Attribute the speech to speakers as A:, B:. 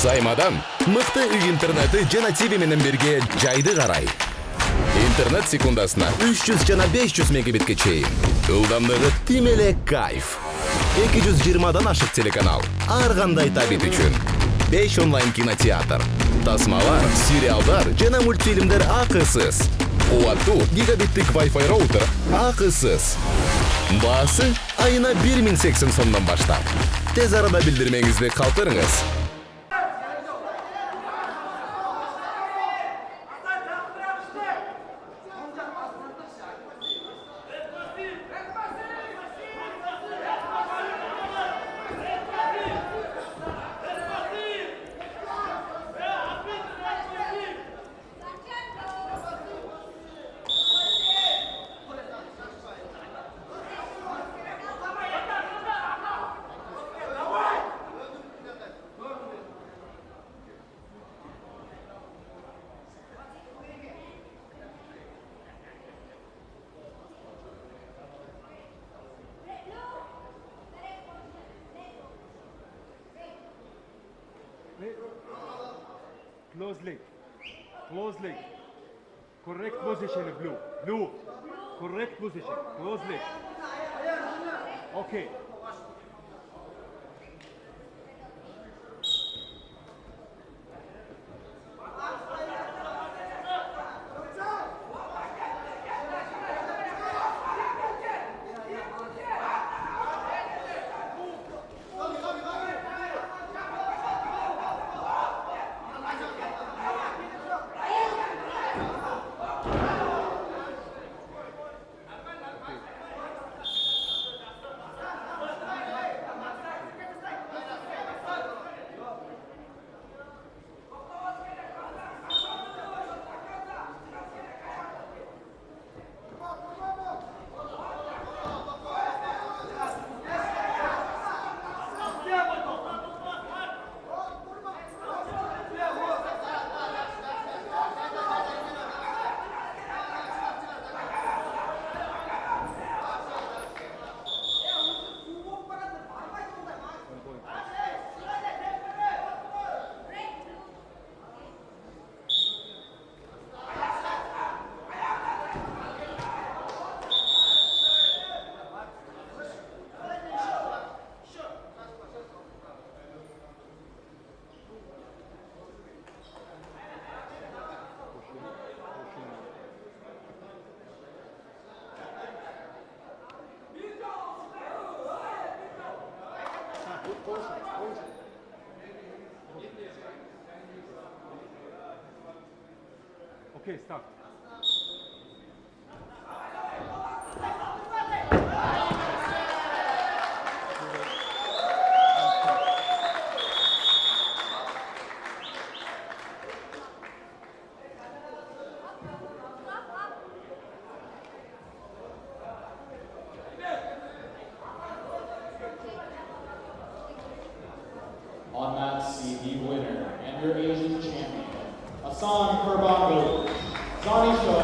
A: Саймадан мыкты үй интернети жана TV менен бирге жайды карай. Интернет секундасына 300 жана 500 мегабитке чейин. Ылдамдыгы тим эле кайф. 220дан ашык телеканал. Ар кандай табит үчүн. 5 онлайн кинотеатр. Тасмалар, сериалдар жана мультфильмдер акысыз. Кубаттуу гигабиттик Wi-Fi роутер акысыз. Баасы айына 1080 сомдон баштап. Тез арада билдирмеңизди калтырыңыз.
B: Close leg. Close leg. Correct position, blue. Blue. Correct position. Close leg. Okay. Okay, stop.
C: On that seat, the winner and your Asian champion, Hassan Kurbanoglu. Johnny Show.